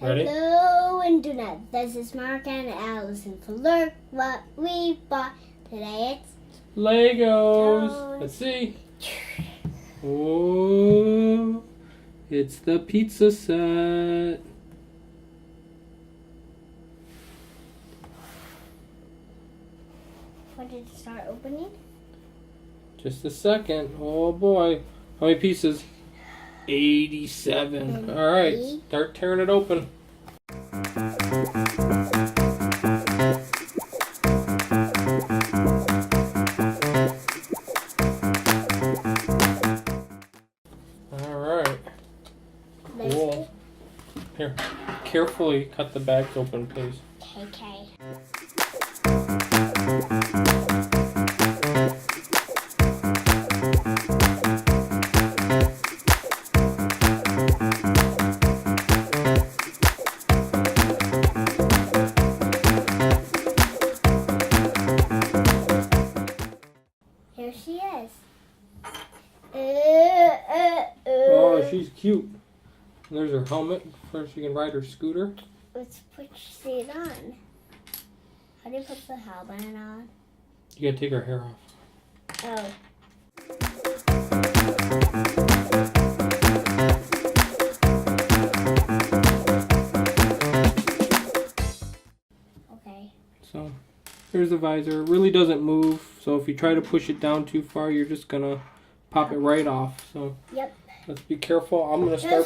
Ready? Hello, Internet. This is Mark and Allison for Look What We Bought. Today it's Legos. Let's see. Oh, it's the pizza set. When did it start opening? Just a second. Oh boy. How many pieces? 87. All right, start tearing it open. All right. Cool. Here, carefully cut the bags open, please. Okay. Here she is. Oh, she's cute. And there's her helmet so she can ride her scooter. Let's put it on. How do you put the helmet on? You gotta take her hair off. Oh. Okay. So, here's the visor. It really doesn't move, so if you try to push it down too far, you're just gonna pop it right off. So, Yep. let's be careful. I'm gonna start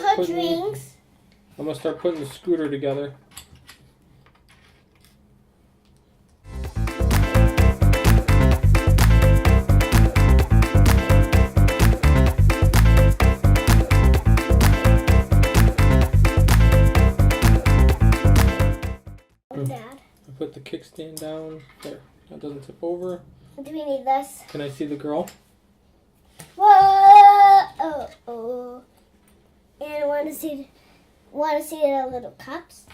putting the scooter together. Dad. I put the kickstand down there. That doesn't tip over. Do we need this? Can I see the girl? Whoa! Oh. And want to see the little cups?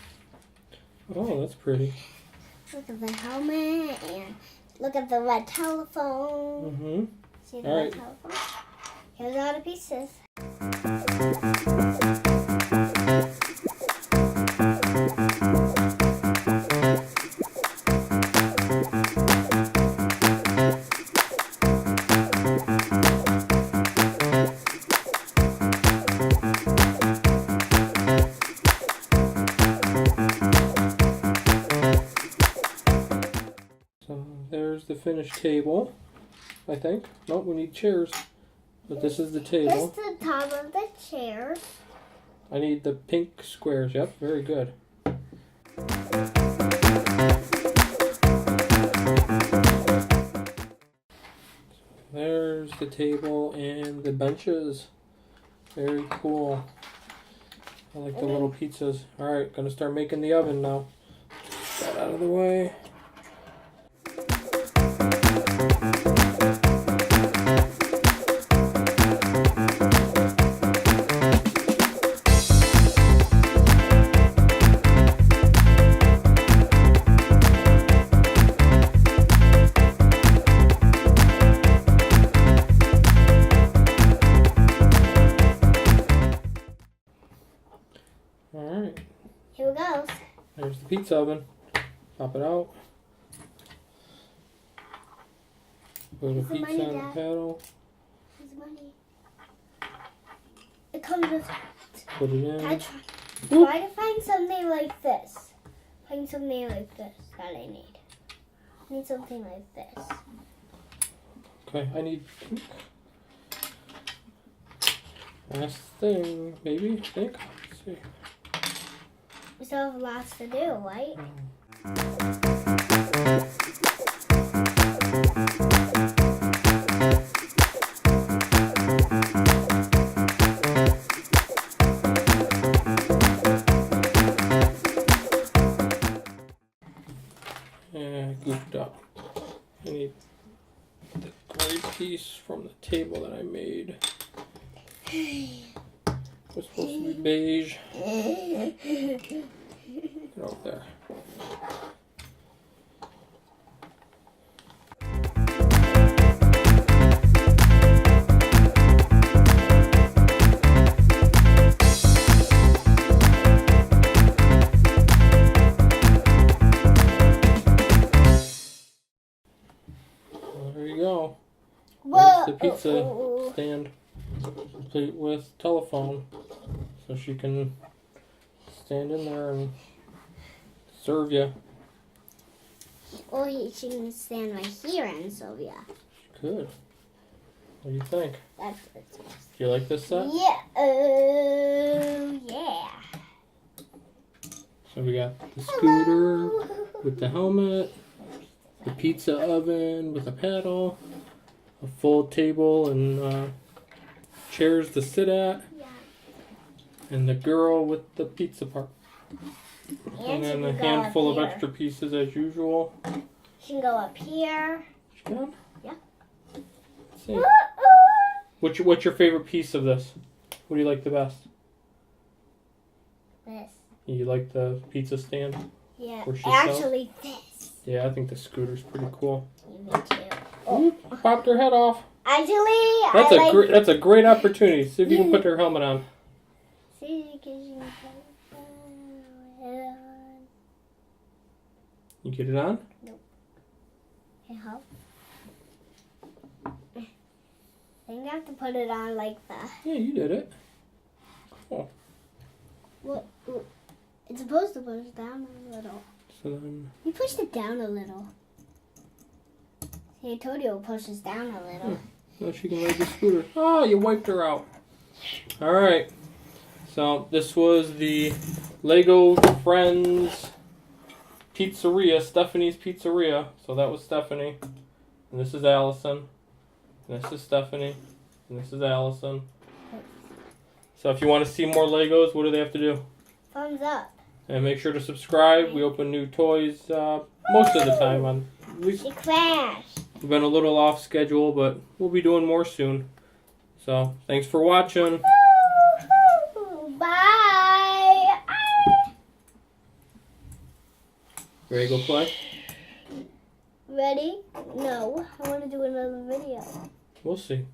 Oh, that's pretty. Look at the helmet and look at the red telephone. Mm-hmm. See the All red right. telephone? Here's all the pieces. So there's the finished table, I think. Nope, we need chairs. But this is the Here's table. the top of the chairs. I need the pink squares. Yep, very good. There's the table and the benches. Very cool. I like the little pizzas. Alright, gonna start making the oven now. Get that out of the way. Alright, Here it goes. there's the pizza oven. Pop it out. Put a Here's the pizza money, on the Dad. paddle. Here's the money. It comes with. Put it in. I try to find something like this. Find something like this that I need. I need something like this. Okay, I need pink. Last thing, maybe, I think. Let's see. We still have lots to do, right? And I goofed up. I need the gray piece from the table that I made. It was supposed to be beige. Get out there. pizza stand, complete with telephone, so she can stand in there and serve you. Or she can stand right here and serve you. She could. What do you think? That's what's Do you like this set? Yeah. Oh, yeah. So we got the scooter with the helmet, the pizza oven with a paddle, a full table and chairs to sit at, Yeah. and the girl with the pizza part. And then a handful of extra pieces as usual. She can go up here. She can? Yeah. Let's see. What's your favorite piece of this? What do you like the best? This. You like the pizza stand? Yeah. Where she Actually, this. Yeah, I think the scooter's pretty cool. Me too. Ooh, popped her head off. Actually, That's a great opportunity. See if you can put her helmet on. See, because you can put it on. You get it on? Nope. Can help. I think I have to put it on like that. Yeah, you did it. Cool. Well, it's supposed to push down a little. So then, You pushed it down a little. See, I told you it pushes down a little. now she can ride the scooter. Oh, you wiped her out. All right. So this was the Lego Friends Pizzeria, Stephanie's Pizzeria. So that was Stephanie. And this is Allison. And this is Stephanie. And this is Allison. So if you want to see more Legos, what do they have to do? Thumbs up. And make sure to subscribe. We open new toys most of the time. On at least She crashed. we've been a little off schedule, but we'll be doing more soon. So thanks for watching. Bye. Ready to go play? Ready? No. I want to do another video. We'll see.